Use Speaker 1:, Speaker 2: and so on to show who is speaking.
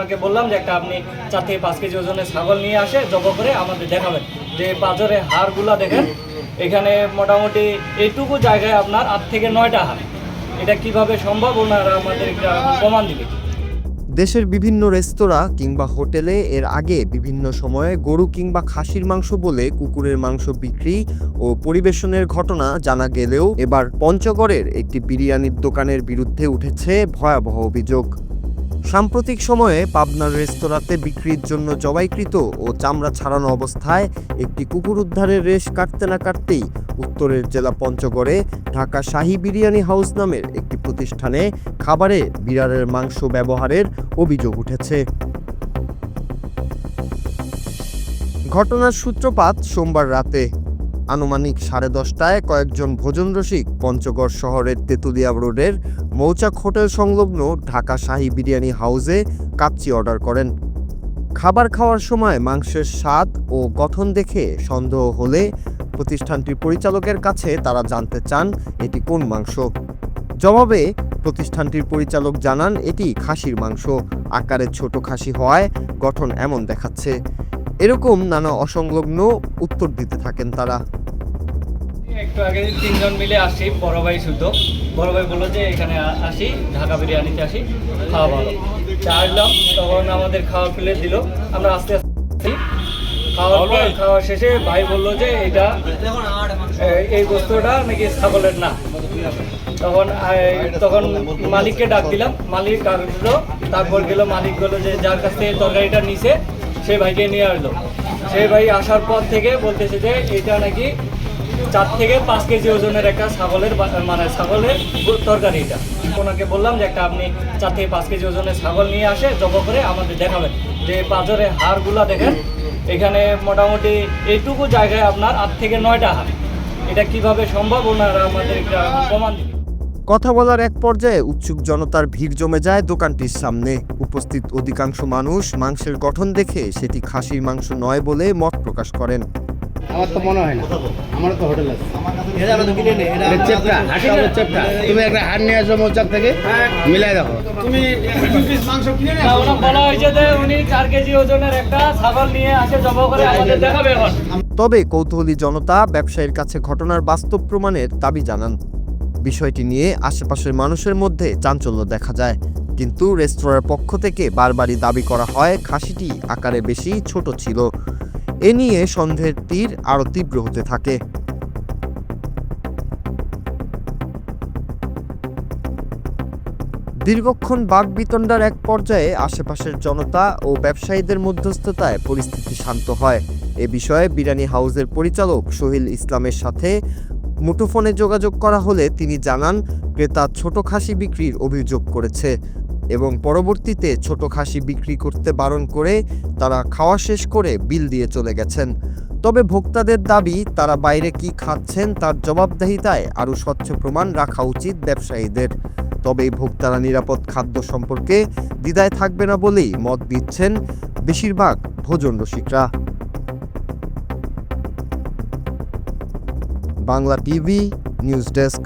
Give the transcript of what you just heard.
Speaker 1: ওনাকে বললাম যে একটা আপনি 4 থেকে 5 কেজি ওজনের ছাগল নিয়ে আসে জব করে আমাদের দেখাবেন যে পাঁজরের হাড়গুলা দেখেন এখানে মোটামুটি এইটুকু জায়গায় আপনার 8 থেকে 9টা হাড়। এটা কিভাবে সম্ভব ওনারা আমাদের একটা প্রমাণ দিবে।
Speaker 2: দেশের বিভিন্ন রেস্তোরাঁ কিংবা হোটেলে এর আগে বিভিন্ন সময়ে গরু কিংবা খাসির মাংস বলে কুকুরের মাংস বিক্রি ও পরিবেশনের ঘটনা জানা গেলেও এবার পঞ্চগড়ের একটি বিরিয়ানির দোকানের বিরুদ্ধে উঠেছে ভয়াবহ অভিযোগ। সাম্প্রতিক সময়ে পাবনার রেস্তোরাঁতে বিক্রির জন্য জবাইকৃত ও চামড়া ছাড়ানো অবস্থায় একটি কুকুর উদ্ধারের রেশ কাটতে না কাটতেই উত্তরের জেলা পঞ্চগড়ে ঢাকা শাহী বিরিয়ানি হাউস নামের একটি প্রতিষ্ঠানে খাবারে বিড়ালের মাংস ব্যবহারের অভিযোগ উঠেছে। ঘটনার সূত্রপাত সোমবার রাতে আনুমানিক 10:30টায় কয়েকজন ভোজন রসিক পঞ্চগড় শহরের তেঁতুলিয়া রোডের মৌচাক হোটেল সংলগ্ন ঢাকা শাহী বিরিয়ানি হাউসে কাচ্চি অর্ডার করেন। খাবার খাওয়ার সময় মাংসের স্বাদ ও গঠন দেখে সন্দেহ হলে প্রতিষ্ঠানটির পরিচালকের কাছে তারা জানতে চান এটি কোন মাংস। জবাবে প্রতিষ্ঠানটির পরিচালক জানান এটি খাসির মাংস, আকারে ছোট খাসি হওয়ায় গঠন এমন দেখাচ্ছে। এরকম নানা অসংলগ্ন উত্তর দিতে থাকেন তারা।
Speaker 1: একটু আগে 3 জন মিলে আসি, বড় ভাই শুধু বড় ভাই বললো যে এখানে আসি ঢাকা বিরিয়ানিতে আসি, খাওয়া ভালো। আসলাম তখন আমাদের খাওয়া প্লেট দিল, আমরা আস্তে আস্তে খাওয়া শেষে ভাই বললো যে এটা এই বস্তুটা নাকি ছাগলের না। তখন মালিককে ডাক দিলাম, মালিক ডাকলো, তারপর গেল মালিক বললো যে যার কাছ থেকে তরকারিটা নিছে সেই ভাইকে নিয়ে আসলো। সেই ভাই আসার পর থেকে বলতেছে যে এটা নাকি 4 থেকে 5 কেজি ওজনের একটা ছাগলের তরকারি। এটা ওনাকে বললাম যে একটা আপনি 4 থেকে 5 কেজি ওজনের ছাগল নিয়ে আসে জব করে আমাদের দেখাবেন যে পাঁজরের হাড়গুলা দেখেন এখানে মোটামুটি এইটুকু জায়গায় আপনার 8 থেকে 9টা হাড়। এটা কিভাবে সম্ভব ওনারা আমাদের একটা প্রমাণ দিবে।
Speaker 2: কথা বলার এক পর্যায়ে উৎসুক জনতার ভিড় জমে যায় দোকানটির সামনে। উপস্থিত অধিকাংশ মানুষ মাংসের গঠন দেখে সেটি খাসির মাংস নয় বলে মত প্রকাশ করেন।
Speaker 3: আমার তো মনে হয় না, আমারও তো হোটেল আছে। তুমি একটা হাড় নিয়ে আসো মৌচাক থেকে, মিলাই দেখো। তুমি
Speaker 1: বলা হয়েছে যে উনি 4 কেজি ওজনের একটা ছাগল নিয়ে আসে জব করে আমাদের দেখাবে এখন।
Speaker 2: তবে কৌতূহলী জনতা ব্যবসায়ীর কাছে ঘটনার বাস্তব প্রমাণের দাবি জানান। বিষয়টি নিয়ে আশেপাশের মানুষের মধ্যে চাঞ্চল্য দেখা যায়, কিন্তু রেস্তোরাঁর পক্ষ থেকে বারবারই দাবি করা হয় খাসিটি আকারে বেশি ছোট ছিল। এ নিয়ে সন্দেহের তীর আরও তীব্র হতে থাকে। দীর্ঘক্ষণ বাকবিতণ্ডার এক পর্যায়ে আশেপাশের জনতা ও ব্যবসায়ীদের মধ্যস্থতায় পরিস্থিতি শান্ত হয়। এ বিষয়ে বিরিয়ানি হাউসের পরিচালক সোহেল ইসলামের সাথে মুঠোফোনে যোগাযোগ করা হলে তিনি জানান ক্রেতা ছোট খাসি বিক্রির অভিযোগ করেছে এবং পরবর্তীতে ছোট খাসি বিক্রি করতে বারণ করে তারা খাওয়া শেষ করে বিল দিয়ে চলে গেছেন। তবে ভোক্তাদের দাবি তারা বাইরে কি খাচ্ছেন তার জবাবদিহিতায় আরও স্বচ্ছ প্রমাণ রাখা উচিত ব্যবসায়ীদের। তবে ভোক্তারা নিরাপদ খাদ্য সম্পর্কে দ্বিধায় থাকবে না বলেই মত দিচ্ছেন বেশিরভাগ ভোজন রসিকরা। Bangla TV news desk.